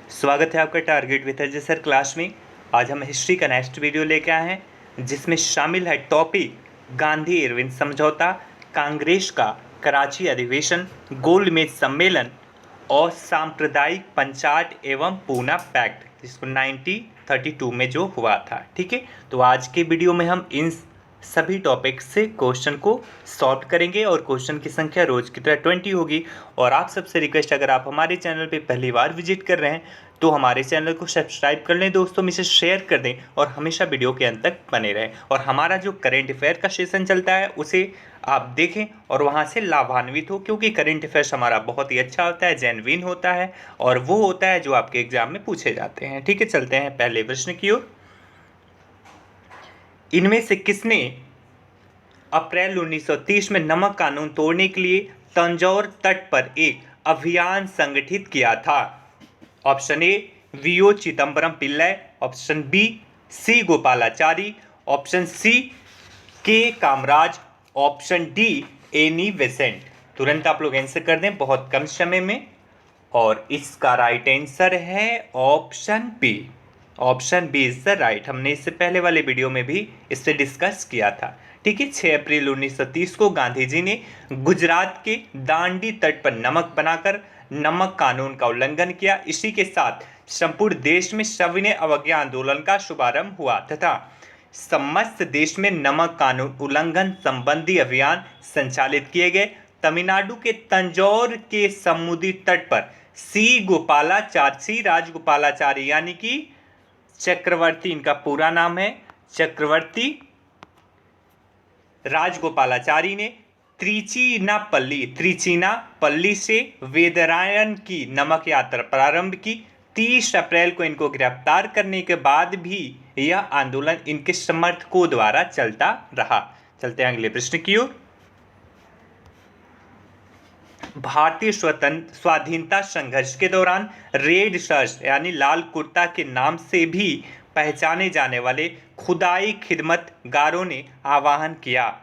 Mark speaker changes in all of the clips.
Speaker 1: स्वागत है आपका target with Ajay sir class में। आज हम हिस्ट्री का नेक्स्ट वीडियो लेके आए हैं जिसमें शामिल है टॉपिक गांधी इरविन समझौता, कांग्रेस का कराची अधिवेशन, गोलमेज सम्मेलन और सांप्रदायिक पंचायत एवं पूना पैक्ट जिसको 1932 में जो हुआ था। ठीक है, तो आज के वीडियो में हम इन सभी टॉपिक से क्वेश्चन को सॉल्व करेंगे और क्वेश्चन की संख्या रोज की तरह 20 होगी। और आप सबसे रिक्वेस्ट, अगर आप हमारे चैनल पे पहली बार विजिट कर रहे हैं तो हमारे चैनल को सब्सक्राइब कर लें, दोस्तों में से शेयर कर दें और हमेशा वीडियो के अंत तक बने रहें। और हमारा जो करेंट अफेयर का सेशन चलता है उसे आप देखें और वहाँ से लाभान्वित हो, क्योंकि करेंट अफेयर्स हमारा बहुत ही अच्छा होता है, जेन्युइन होता है और वो होता है जो आपके एग्जाम में पूछे जाते हैं। ठीक है, चलते हैं पहले प्रश्न की ओर। इनमें से किसने अप्रैल 1930 में नमक कानून तोड़ने के लिए तंजौर तट पर एक अभियान संगठित किया था? Option A V O Chidambaram Pillai, option B C Gopalachari, option C K Kamaraj, option D Annie Besant. तुरंत आप लोग आंसर कर दें बहुत कम समय में। और इसका राइट आंसर है option B. Option B is the right. हमने इससे पहले वाले वीडियो में भी इससे डिस्कस किया था। ठीक है, 6 अप्रैल 1930 को गांधी जी ने गुजरात के दांडी तट पर नमक बनाकर नमक कानून का उल्लंघन किया। इसी के साथ संपूर्ण देश में सविनय अवज्ञा आंदोलन का शुभारंभ हुआ तथा समस्त देश में नमक कानून उल्लंघन संबंधी अभियान संचालित किए गए। तमिलनाडु के तंजौर के समुद्री तट पर सी राजगोपालाचारी यानी कि चक्रवर्ती, इनका पूरा नाम है चक्रवर्ती राजगोपालाचारी ने त्रिचिनापल्ली से वेदरायण की नमक यात्रा प्रारंभ की। 30 अप्रैल को इनको गिरफ्तार करने के बाद भी यह आंदोलन इनके समर्थकों द्वारा चलता रहा। चलते हैं अगले प्रश्न की ओर। भारतीय स्वाधीनता संघर्ष के दौरान रेड शर्ट यानी लाल कुर्ता के नाम से भी पहचाने जाने वाले खुदाई खिदमतगारों ने आह्वान किया।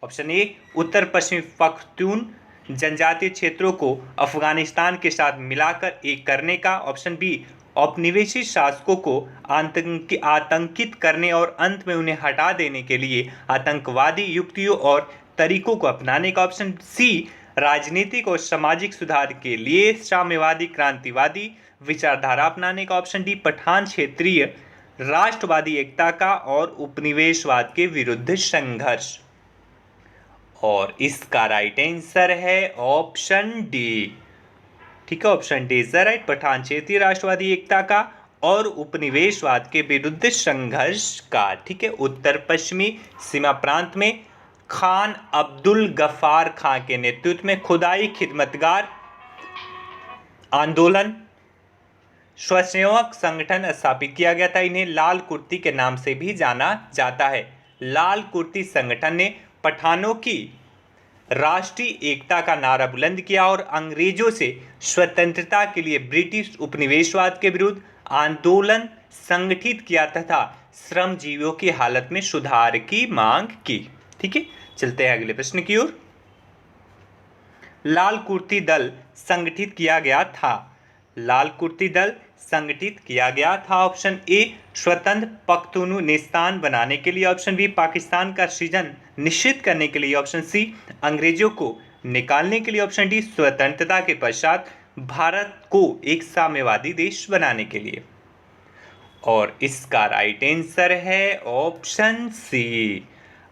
Speaker 1: ऑप्शन ए उत्तर पश्चिमी पख्तून जनजातीय क्षेत्रों को अफगानिस्तान के साथ मिलाकर एक करने का, ऑप्शन बी औपनिवेशिक शासकों को आतंकित करने और अंत में उन्हें हटा देने के लिए आतंकवादी युक्तियों और तरीकों को अपनाने का, ऑप्शन सी राजनीतिक और सामाजिक सुधार के लिए साम्यवादी क्रांतिवादी विचारधारा अपनाने का, ऑप्शन डी पठान क्षेत्रीय राष्ट्रवादी एकता का और उपनिवेशवाद के विरुद्ध संघर्ष। और इसका राइट आंसर है ऑप्शन डी। ठीक है, option D is the right. Pathan क्षेत्रीय राष्ट्रवादी एकता का और उपनिवेशवाद के विरुद्ध संघर्ष का। ठीक है, उत्तर पश्चिमी सीमा प्रांत में खान अब्दुल गफ्फार खां के नेतृत्व में खुदाई खिदमतगार आंदोलन स्वयंसेवक संगठन स्थापित किया गया था। इन्हें लाल कुर्ती के नाम से भी जाना जाता है। लाल कुर्ती संगठन ने पठानों की राष्ट्रीय एकता का नारा बुलंद किया और अंग्रेजों से स्वतंत्रता के लिए ब्रिटिश उपनिवेशवाद के विरुद्ध आंदोलन संगठित किया तथा श्रमजीवियों की हालत में सुधार की मांग की। ठीक है, चलते हैं अगले प्रश्न की ओर। लाल कुर्ती दल संगठित किया गया था। लाल कुर्ती दल संगठित किया गया था। ऑप्शन ए स्वतंत्र पख्तूनिस्तान बनाने के लिए, ऑप्शन बी पाकिस्तान का सृजन निश्चित करने के लिए, ऑप्शन सी अंग्रेजों को निकालने के लिए, ऑप्शन डी स्वतंत्रता के पश्चात भारत को एक साम्यवादी देश बनाने के लिए। और इसका राइट आंसर है ऑप्शन सी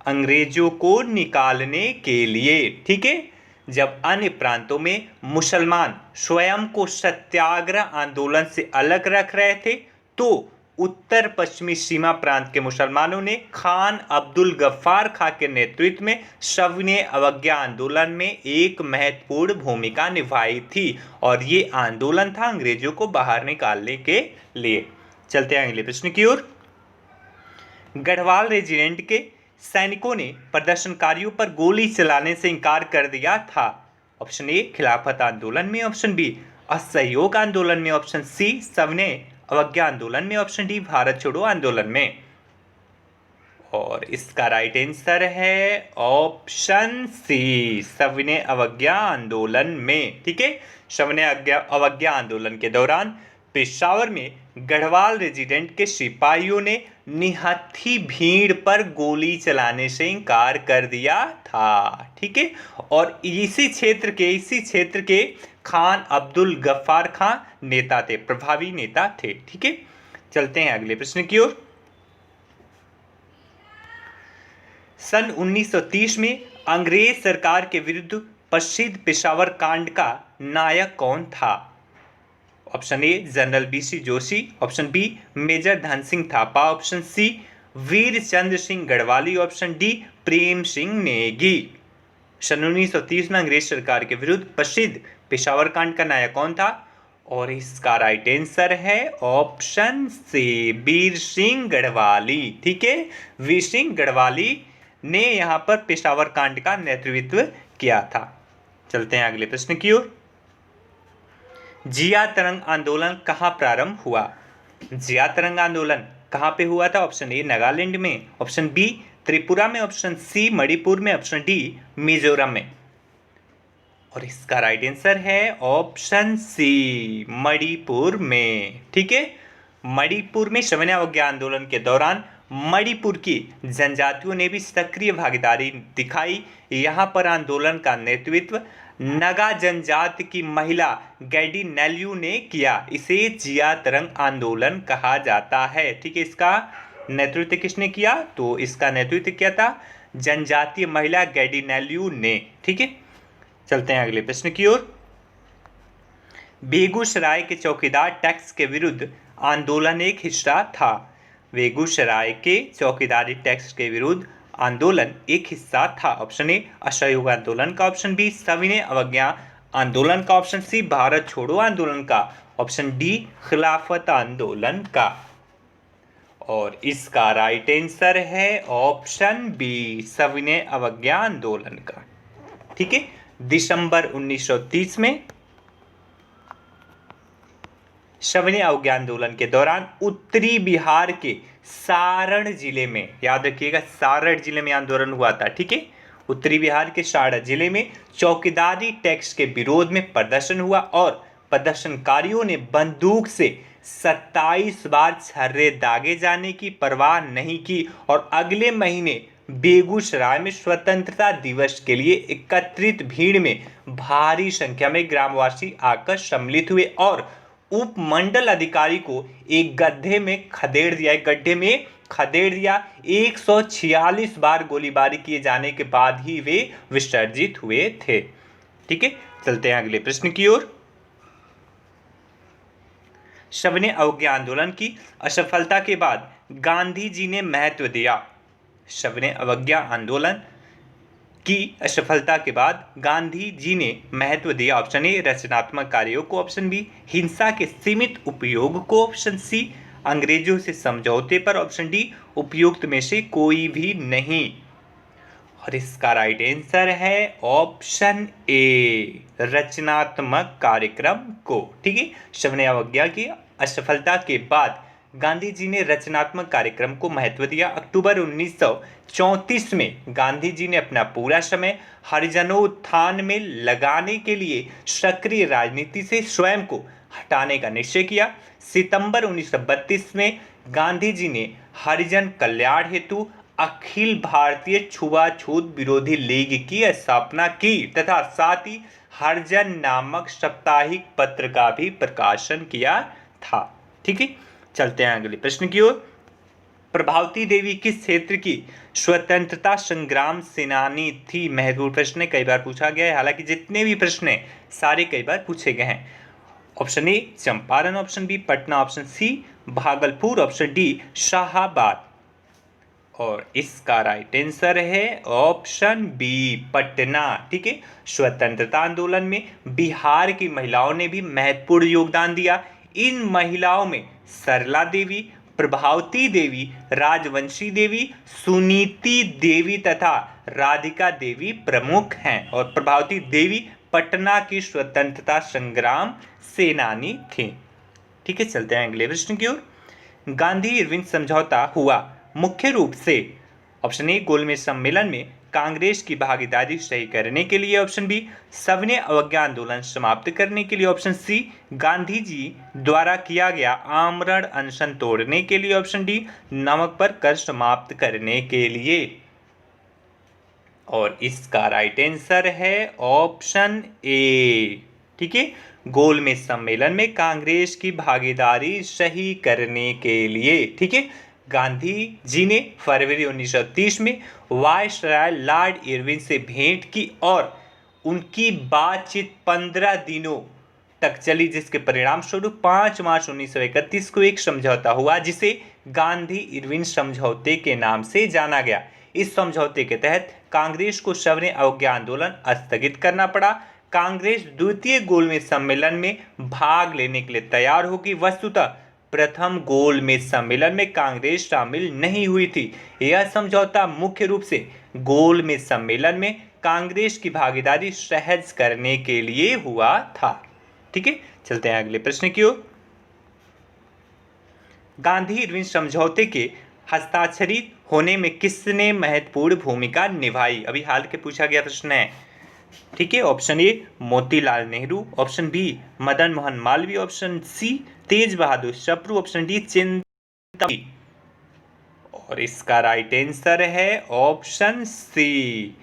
Speaker 1: अंग्रेजों को निकालने के लिए। ठीक है, जब अन्य प्रांतों में मुसलमान स्वयं को सत्याग्रह आंदोलन से अलग रख रहे थे तो उत्तर पश्चिमी सीमा प्रांत के मुसलमानों ने खान अब्दुल गफ्फार खां के नेतृत्व में सविनय अवज्ञा आंदोलन में एक महत्वपूर्ण भूमिका निभाई थी और ये आंदोलन था अंग्रेजों को बाहर निकालने के लिए। चलते हैं अगले प्रश्न की ओर। गढ़वाल रेजिमेंट के सैनिकों ने प्रदर्शनकारियों पर गोली चलाने से इनकार कर दिया था। ऑप्शन ए खिलाफत आंदोलन में, ऑप्शन बी असहयोग आंदोलन में, ऑप्शन सी सविनय अवज्ञा आंदोलन में, ऑप्शन डी भारत छोड़ो आंदोलन में। और इसका राइट आंसर है ऑप्शन सी सविनय अवज्ञा आंदोलन में। ठीक है, सविनय अवज्ञा आंदोलन के दौरान पेशावर में गढ़वाल रेजिडेंट के सिपाहियों ने निहत्थी भीड़ पर गोली चलाने से इनकार कर दिया था। ठीक है, और इसी क्षेत्र के खान अब्दुल गफ्फार खां नेता थे, प्रभावी नेता थे। ठीक है, चलते हैं अगले प्रश्न की ओर। सन 1930 में अंग्रेज सरकार के विरुद्ध प्रसिद्ध पेशावर कांड का नायक कौन था? Option A general BC Joshi, option B major Dhan Singh Thapa, option C Veer Chandra Singh Garhwali, option D Prem Singh Negi. सन 1930 में अंग्रेज सरकार के विरुद्ध प्रसिद्ध पेशावर कांड का नायक कौन था? और इसका राइट आंसर है ऑप्शन सी वीर सिंह गढ़वाली। ठीक है, वीर सिंह गढ़वाली ने यहां पर पेशावर कांड का नेतृत्व किया था। चलते हैं अगले प्रश्न की ओर। जिया तरंग आंदोलन कहां प्रारंभ हुआ? जिया तरंग आंदोलन कहां पे हुआ था? ऑप्शन ए नागालैंड में, ऑप्शन बी त्रिपुरा में, ऑप्शन सी मणिपुर में, ऑप्शन डी मिजोरम में। और इसका राइट आंसर है ऑप्शन सी मणिपुर में। ठीक है, मणिपुर में सविनय अवज्ञा आंदोलन के दौरान मणिपुर की जनजातियों ने भी सक्रिय भागीदारी दिखाई। यहाँ पर आंदोलन का नेतृत्व नगा जनजाति की महिला गैडी नेल्यू ने किया। इसे जिया तरंग आंदोलन कहा जाता है। ठीक है, इसका नेतृत्व किसने किया? तो इसका नेतृत्व किया था जनजातीय महिला गैडी नेल्यू ने। ठीक है, चलते हैं अगले प्रश्न की ओर। बेगूसराय के चौकीदार टैक्स के विरुद्ध आंदोलन एक हिस्सा था। बेगूसराय के चौकीदारी टैक्स के विरुद्ध आंदोलन एक हिस्सा था। ऑप्शन ए असहयोग आंदोलन का, ऑप्शन बी सविनय अवज्ञा आंदोलन का, ऑप्शन सी भारत छोड़ो आंदोलन का, ऑप्शन डी खिलाफत आंदोलन का। और इसका राइट आंसर है ऑप्शन बी सविनय अवज्ञा आंदोलन का। ठीक है, दिसंबर 1930 में सविनय अवज्ञा आंदोलन के दौरान उत्तरी बिहार के सारण जिले में, याद रखिएगा सारण जिले में आंदोलन हुआ था। ठीक है, उत्तरी बिहार के सारण जिले में चौकीदारी टैक्स के विरोध में प्रदर्शन हुआ और प्रदर्शनकारियों ने बंदूक से 27 बार छर्रे दागे जाने की परवाह नहीं की और अगले महीने बेगूसराय में स्वतंत्रता दिवस के लिए एकत्रित भीड़ में भारी संख्या में ग्रामवासी आकर सम्मिलित हुए और उपमंडल अधिकारी को एक गड्ढे में खदेड़ दिया। 146 बार गोलीबारी किए जाने के बाद ही वे विसर्जित हुए थे। ठीक है, चलते हैं अगले प्रश्न की ओर। सविनय अवज्ञा आंदोलन की असफलता के बाद गांधी जी ने महत्व दिया। सविनय अवज्ञा आंदोलन की असफलता के बाद गांधी जी ने महत्व दिया। ऑप्शन ए रचनात्मक कार्यों को, ऑप्शन बी हिंसा के सीमित उपयोग को, ऑप्शन सी अंग्रेजों से समझौते पर, ऑप्शन डी उपयुक्त में से कोई भी नहीं। और इसका राइट आंसर है ऑप्शन ए रचनात्मक कार्यक्रम को। ठीक है, सविनय अवज्ञा की असफलता के बाद गांधी जी ने रचनात्मक कार्यक्रम को महत्व दिया। अक्टूबर 1934 में गांधी जी ने अपना पूरा समय हरिजनोत्थान में लगाने के लिए सक्रिय राजनीति से स्वयं को हटाने का निश्चय किया। सितंबर 1932 में गांधी जी ने हरिजन कल्याण हेतु अखिल भारतीय छुआछूत विरोधी लीग की स्थापना की तथा साथ ही हरिजन नामक साप्ताहिक पत्र का भी प्रकाशन किया था। ठीक है, चलते हैं अगले प्रश्न की ओर। प्रभावती देवी किस क्षेत्र की स्वतंत्रता संग्राम सेनानी थी? महत्वपूर्ण प्रश्न है, कई बार पूछा गया है। हालांकि जितने भी प्रश्न हैं सारे कई बार पूछे गए हैं। Option A Champaran, option B Patna, option C Bhagalpur, option D Shahabad. और इसका राइट आंसर है ऑप्शन बी पटना। ठीक है, स्वतंत्रता आंदोलन में बिहार की महिलाओं ने भी महत्वपूर्ण योगदान दिया। इन महिलाओं में सरला देवी, प्रभावती देवी, राजवंशी देवी, सुनीति देवी तथा राधिका देवी प्रमुख हैं। और प्रभावती देवी पटना की स्वतंत्रता संग्राम सेनानी थी। ठीक है, चलते हैं अगले प्रश्न की ओर। गांधी इरविन समझौता हुआ मुख्य रूप से, ऑप्शन ए गोलमेज सम्मेलन में कांग्रेस की भागीदारी सही करने के लिए, ऑप्शन बी सविनय अवज्ञा आंदोलन समाप्त करने के लिए, ऑप्शन सी गांधी जी द्वारा किया गया आमरण अनशन तोड़ने के लिए, ऑप्शन डी नमक पर कर समाप्त करने के लिए। और इसका राइट आंसर है ऑप्शन ए। ठीक है, गोलमेज सम्मेलन में कांग्रेस की भागीदारी सही करने के लिए। ठीक है, गांधी जी ने फरवरी 1930 में वायसराय लॉर्ड इरविन से भेंट की और उनकी बातचीत 15 दिनों तक चली, जिसके परिणाम स्वरूप 5 मार्च 1931 को एक समझौता हुआ जिसे गांधी इरविन समझौते के नाम से जाना गया। इस समझौते के तहत कांग्रेस को सविनय अवज्ञा आंदोलन स्थगित करना पड़ा। कांग्रेस द्वितीय गोलमेज सम्मेलन में भाग लेने के लिए तैयार होगी। वस्तुतः प्रथम गोलमेज सम्मेलन में कांग्रेस शामिल नहीं हुई थी। यह समझौता मुख्य रूप से गोलमेज सम्मेलन में कांग्रेस की भागीदारी सहज करने के लिए हुआ था। ठीक है, चलते हैं अगले प्रश्न की ओर। गांधी इरविन समझौते के हस्ताक्षरित होने में किसने महत्वपूर्ण भूमिका निभाई? अभी हाल के पूछा गया प्रश्न है। ठीक है, option A Motilal Nehru, option B Madan Mohan Malaviya, option C Tej Bahadur Sapru, option D Chintamani. और इसका राइट आंसर है ऑप्शन सी।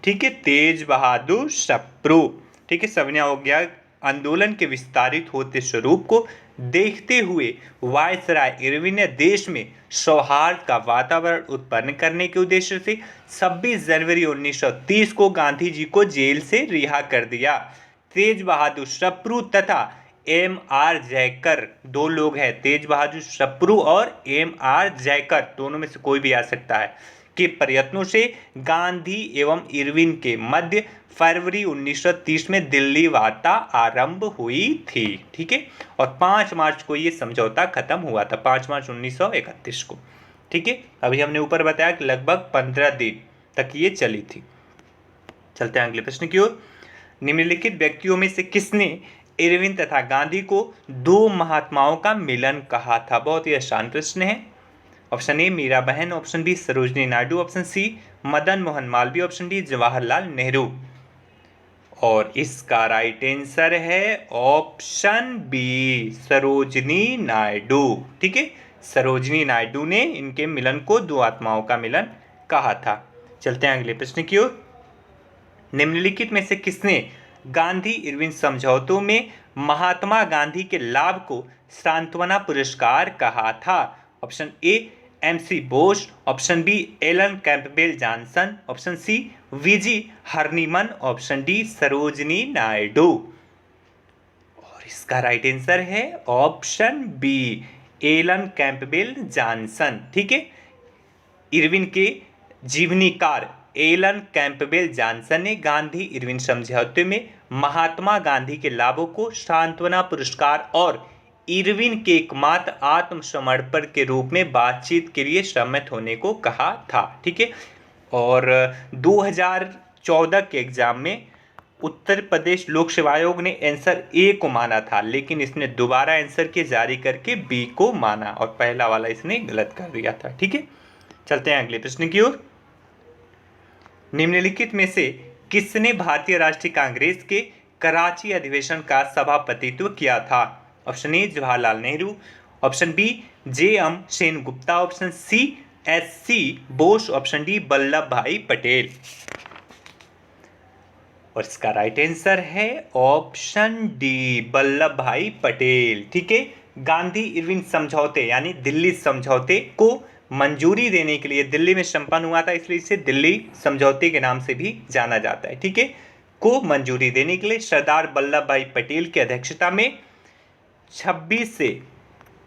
Speaker 1: ठीक है, तेज बहादुर सप्रू। ठीक है, सविनय अवज्ञा आंदोलन के विस्तारित होते स्वरूप को देखते हुए वायसराय इरविन ने देश में सौहार्द का वातावरण उत्पन्न करने के उद्देश्य से 26 जनवरी 1930 को गांधी जी को जेल से रिहा कर दिया। तेज बहादुर सप्रू तथा M.R. जयकर, दो लोग हैं, तेज बहादुर सप्रू और M.R. जयकर, दोनों में से कोई भी आ सकता है, के प्रयत्नों से गांधी एवं इरविन के मध्य फरवरी 1930 में दिल्ली वार्ता आरंभ हुई थी। ठीक है, और 5 मार्च को ये समझौता खत्म हुआ था, 5 मार्च 1931 को। ठीक है, अभी हमने ऊपर बताया कि लगभग 15 दिन तक ये चली थी। चलते हैं अगले प्रश्न की ओर। निम्नलिखित व्यक्तियों में से किसने इरविन तथा गांधी को दो महात्माओं का मिलन कहा था? बहुत ही आसान प्रश्न है। Option A Meera Behn, option B Sarojini Naidu, option C Madan Mohan Malaviya, option D Jawaharlal Nehru. और इसका राइट आंसर है ऑप्शन बी सरोजनी नायडू। ठीक है, सरोजनी नायडू ने इनके मिलन को दो आत्माओं का मिलन कहा था। चलते हैं अगले प्रश्न की ओर। निम्नलिखित में से किसने गांधी इरविन समझौतों में महात्मा गांधी के लाभ को सांत्वना पुरस्कार कहा था? Option A MC Bose, option B Alan Campbell Johnson, option C VG Horniman, option D Sarojini Naidu. और इसका राइट आंसर है option B Alan Campbell Johnson. ठीक है, इरविन के जीवनीकार एलन कैंपबेल जॉनसन ने गांधी इरविन समझौते में महात्मा गांधी के लाभों को सांत्वना पुरस्कार और इरविन के एकमात्र आत्मसमर्पण के रूप में बातचीत के लिए सम्मत होने को कहा था। ठीक है, और 2014 के एग्जाम में उत्तर प्रदेश लोक सेवा आयोग ने आंसर ए को माना था, लेकिन इसने दोबारा आंसर के जारी करके बी को माना और पहला वाला इसने गलत कर दिया था। ठीक है, चलते हैं अगले प्रश्न की ओर। निम्नलिखित में से किसने भारतीय राष्ट्रीय कांग्रेस के कराची अधिवेशन का सभापतित्व किया था? Option A Jawaharlal Nehru, option B JM Sengupta, option C SC Bose, option D Vallabh भाई पटेल। और इसका राइट आंसर है ऑप्शन डी वल्लभ भाई पटेल। ठीक है, गांधी इरविन समझौते यानी दिल्ली समझौते को मंजूरी देने के लिए दिल्ली में संपन्न हुआ था, इसलिए इसे दिल्ली समझौते के नाम से भी जाना जाता है। ठीक है, को मंजूरी देने के लिए सरदार वल्लभ भाई पटेल की अध्यक्षता में 26 से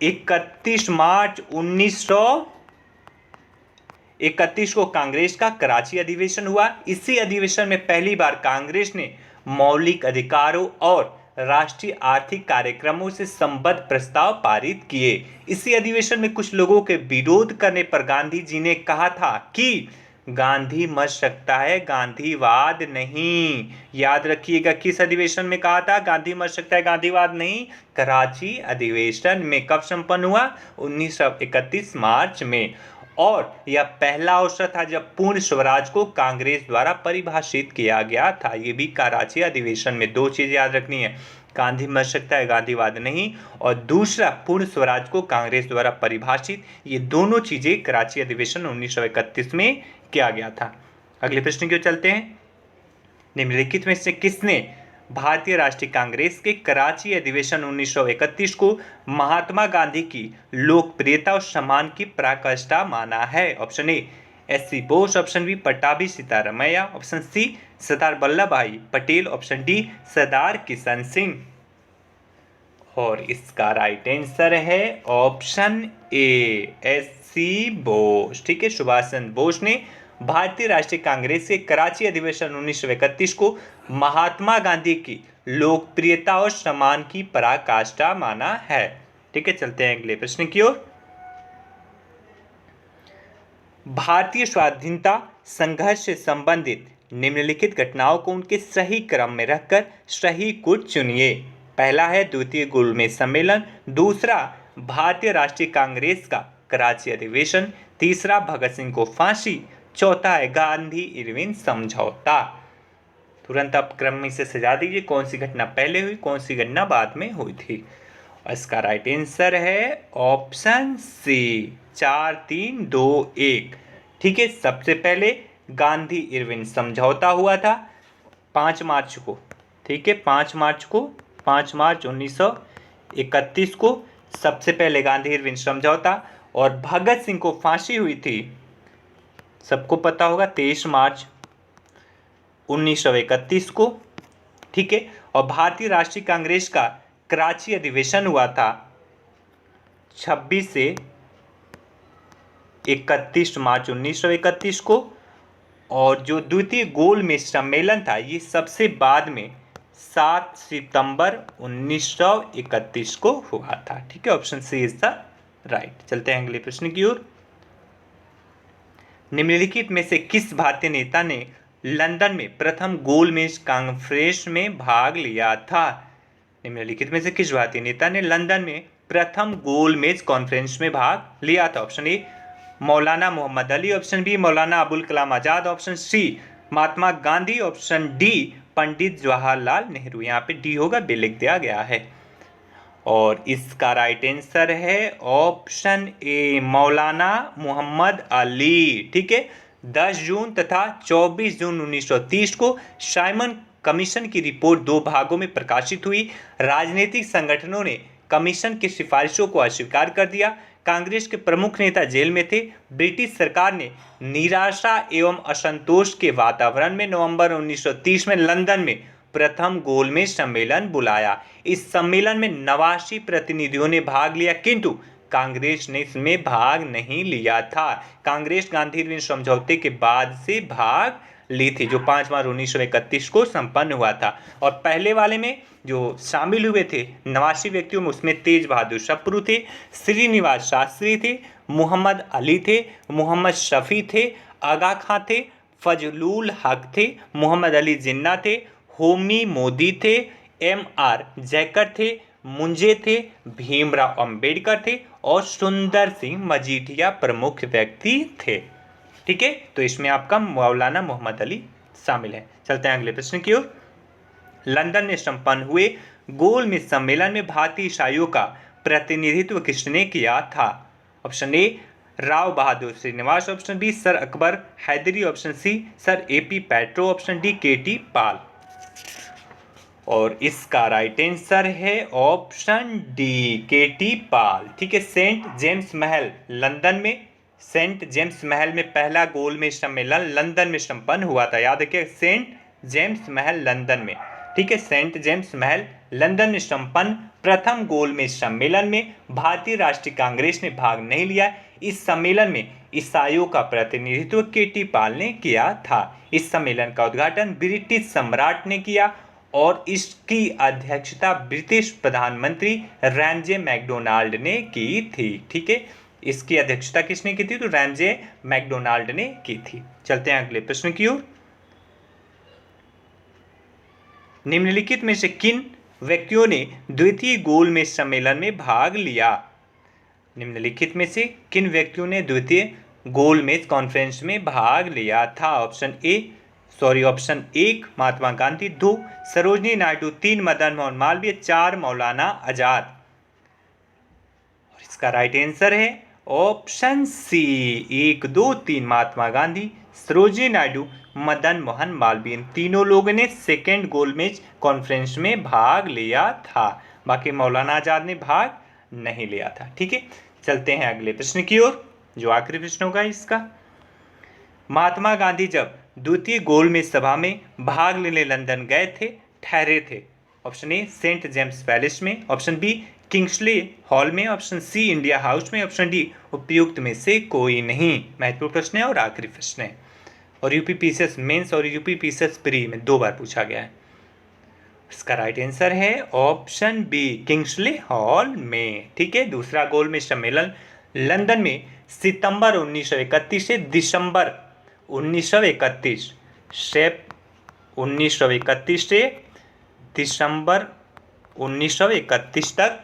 Speaker 1: 31 मार्च 1931 को कांग्रेस का कराची अधिवेशन हुआ। इसी अधिवेशन में पहली बार कांग्रेस ने मौलिक अधिकारों और राष्ट्रीय आर्थिक कार्यक्रमों से संबद्ध प्रस्ताव पारित किए। इसी अधिवेशन में कुछ लोगों के विरोध करने पर गांधी जी ने कहा था कि गांधी मर सकता है, गांधीवाद नहीं। याद रखिएगा, किस अधिवेशन में कहा था गांधी मर सकता है, गांधीवाद नहीं? कराची अधिवेशन में। कब संपन्न हुआ? 1931 मार्च में। और यह पहला अवसर था जब पूर्ण स्वराज को कांग्रेस द्वारा परिभाषित किया गया था। ये भी कराची अधिवेशन में दो चीज याद रखनी है, गांधी में आवश्यकता है, गांधीवाद नहीं, और दूसरा पूर्ण स्वराज को कांग्रेस द्वारा परिभाषित। ये दोनों चीजें कराची अधिवेशन 1931 में किया गया था। अगले प्रश्न की ओर चलते हैं। निम्नलिखित में से किसने भारतीय राष्ट्रीय कांग्रेस के कराची अधिवेशन 1931 को महात्मा गांधी की लोकप्रियता और सम्मान की पराकाष्ठा माना है? Option A S C. Bose, option B Pattabhi Sitaramayya, option C Sardar Vallabh भाई पटेल, ऑप्शन डी सरदार किशन सिंह। और इसका राइट आंसर है ऑप्शन ए एस.सी. बोस। ठीक है, सुभाष चंद्र बोस ने भारतीय राष्ट्रीय कांग्रेस के कराची अधिवेशन 1931 को महात्मा गांधी की लोकप्रियता और सम्मान की पराकाष्ठा माना है। ठीक है, चलते हैं अगले प्रश्न की ओर। भारतीय स्वाधीनता संघर्ष से संबंधित निम्नलिखित घटनाओं को उनके सही क्रम में रखकर सही को चुनिए। पहला है द्वितीय गोलमेज सम्मेलन, दूसरा भारतीय राष्ट्रीय कांग्रेस का कराची अधिवेशन, तीसरा भगत सिंह को फांसी, चौथा है गांधी इरविन समझौता। तुरंत आप क्रम में से सजा दीजिए, कौन सी घटना पहले हुई, कौन सी घटना बाद में हुई थी। और इसका राइट आंसर है ऑप्शन सी 4 3 2 1। ठीक है, सबसे पहले गांधी इरविन समझौता हुआ था 5 मार्च को। ठीक है, 5 मार्च 1931 को सबसे पहले गांधी इरविन समझौता, और भगत सिंह को फांसी हुई थी, सबको पता होगा, 23 मार्च 1931 को। ठीक है, और भारतीय राष्ट्रीय कांग्रेस का कराची अधिवेशन हुआ था 26 से 31 मार्च 1931 को, और जो द्वितीय गोलमेज सम्मेलन था ये सबसे बाद में 7 सितंबर 1931 को हुआ था। ठीक है, option C is the right. चलते हैं अगले प्रश्न की ओर। निम्नलिखित में से किस भारतीय नेता ने लंदन में प्रथम गोलमेज कॉन्फ्रेंस में भाग लिया था? निम्नलिखित में से किस भारतीय नेता ने लंदन में प्रथम गोलमेज कॉन्फ्रेंस में भाग लिया था? ऑप्शन ए मौलाना Mohammad Ali, option B Maulana Abul Kalam Azad, option C Mahatma Gandhi, option D Pandit Jawaharlal Nehru. यहाँ पे डी होगा, बी लिख दिया गया है। और इसका राइट आंसर है ऑप्शन ए मौलाना मोहम्मद अली। ठीक है, 10 जून तथा 24 जून 1930 को साइमन कमीशन की रिपोर्ट 2 भागों में प्रकाशित हुई। राजनीतिक संगठनों ने कमीशन की सिफारिशों को अस्वीकार कर दिया। कांग्रेस के प्रमुख नेता जेल में थे। ब्रिटिश सरकार ने निराशा एवं असंतोष के वातावरण में नवंबर 1930 में लंदन में प्रथम गोलमेज सम्मेलन बुलाया। इस सम्मेलन में 89 प्रतिनिधियों ने भाग लिया, किंतु कांग्रेस ने इसमें भाग नहीं लिया था। कांग्रेस गांधी इरविन समझौते के बाद से भाग ली थी, जो 5 मार्च 1931 को संपन्न हुआ था। और पहले वाले में जो शामिल हुए थे 89 व्यक्तियों में, उसमें तेज बहादुर सप्रू थे, श्रीनिवास शास्त्री थे, मोहम्मद अली थे, मोहम्मद शफी थे, आगा खां थे, फजलुल हक थे, मोहम्मद अली जिन्ना थे, होमी मोदी थे, M.R. जयकर थे, मुंजे थे, भीमराव अंबेडकर थे और सुंदर सिंह मजीठिया प्रमुख व्यक्ति थे। ठीक है, तो इसमें आपका मौलाना मोहम्मद अली शामिल है। चलते हैं अगले प्रश्न की ओर। लंदन में संपन्न हुए गोलमेज सम्मेलन में भारतीय ईसाइयों का प्रतिनिधित्व किसने किया था? Option A Rao Bahadur Srinivas, option B sir Akbar Hydari, option C sir A.P. Patro, option D K.T. Pal. और इसका राइट आंसर है ऑप्शन डी K.T. पाल। ठीक है, सेंट जेम्स महल लंदन में, सेंट जेम्स महल में पहला गोलमेज सम्मेलन लंदन में संपन्न हुआ था। याद रखिए, सेंट जेम्स महल लंदन में। ठीक है, सेंट जेम्स महल लंदन में संपन्न प्रथम गोलमेज सम्मेलन में भारतीय राष्ट्रीय कांग्रेस ने भाग नहीं लिया। इस सम्मेलन में ईसाइयों का प्रतिनिधित्व K.T. पाल ने किया था। इस सम्मेलन का उद्घाटन ब्रिटिश सम्राट ने किया और इसकी अध्यक्षता ब्रिटिश प्रधानमंत्री रैमजे मैकडोनाल्ड ने की थी। ठीक है, इसकी अध्यक्षता किसने की थी? तो रैमजे मैकडोनाल्ड ने की थी। चलते हैं अगले प्रश्न की ओर। निम्नलिखित में से किन व्यक्तियों ने द्वितीय गोलमेज सम्मेलन में भाग लिया? निम्नलिखित में से किन व्यक्तियों ने द्वितीय गोलमेज कॉन्फ्रेंस में भाग लिया था? ऑप्शन 1 महात्मा गांधी, 2 सरोजनी नायडू, 3 मदन मोहन मालवीय, 4 मौलाना आजाद। और इसका राइट आंसर है ऑप्शन सी 1, 2, 3 महात्मा गांधी, सरोजनी नायडू, मदन मोहन मालवीय। इन तीनों लोगों ने सेकेंड गोलमेज कॉन्फ्रेंस में भाग लिया था, बाकी मौलाना आजाद ने भाग नहीं लिया था। ठीक है, चलते हैं अगले प्रश्न की ओर, जो आखिरी प्रश्न होगा इसका। महात्मा गांधी जब द्वितीय गोलमेज सभा में भाग लेने लंदन गए थे, ठहरे थे? Option A Saint James Palace में, ऑप्शन बी किंग्सले हॉल में, ऑप्शन सी इंडिया हाउस में, ऑप्शन डी उपयुक्त में से कोई नहीं। महत्वपूर्ण प्रश्न है और आखिरी प्रश्न है, और यूपी पीसीएस मेंस और यूपी पीसीएस प्री में 2 बार पूछा गया है। इसका राइट आंसर है ऑप्शन बी किंग्सले हॉल में। ठीक है, दूसरा गोलमेज सम्मेलन लंदन में सितंबर 1931 से दिसंबर 1931 से दिसंबर 1931 तक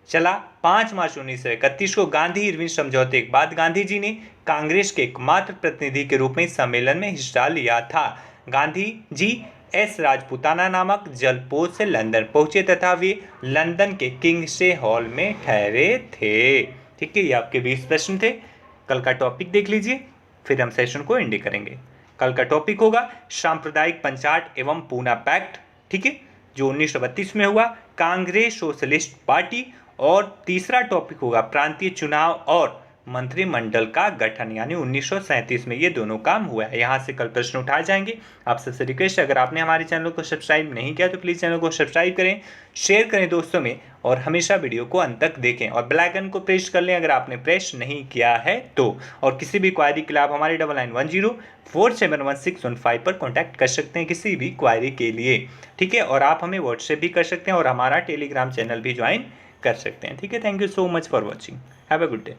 Speaker 1: चला। 5 मार्च 1931 को गांधी इरविन समझौते के बाद गांधी जी ने कांग्रेस के एकमात्र प्रतिनिधि के रूप में सम्मेलन में हिस्सा लिया था। गांधी जी एस राजपुताना नामक जलपोत से लंदन पहुंचे तथा वे लंदन के किंग्सले हॉल में ठहरे थे। ठीक है, ये आपके 20 प्रश्न थे। कल का टॉपिक देख लीजिए, फिर हम सेशन को एंड करेंगे। कल का टॉपिक होगा सांप्रदायिक पंचाट एवं पूना पैक्ट, ठीक है, जो 1932 में हुआ, कांग्रेस सोशलिस्ट पार्टी, और तीसरा टॉपिक होगा प्रांतीय चुनाव और मंत्रिमंडल का गठन, यानी 1937 में ये दोनों काम हुआ है। यहाँ से कल प्रश्न उठाए जाएंगे। आप सबसे रिक्वेस्ट है, अगर आपने हमारे चैनल को सब्सक्राइब नहीं किया तो प्लीज़ चैनल को सब्सक्राइब करें, शेयर करें दोस्तों में, और हमेशा वीडियो को अंत तक देखें और बेल आइकन को प्रेस कर लें अगर आपने प्रेस नहीं किया है तो। और किसी भी क्वायरी के लिए आप हमारे 9910471615 पर कॉन्टैक्ट कर सकते हैं किसी भी क्वायरी के लिए। ठीक है, और आप हमें व्हाट्सएप भी कर सकते हैं और हमारा टेलीग्राम चैनल भी ज्वाइन कर सकते हैं। ठीक है, thank you so much for watching, have a good day.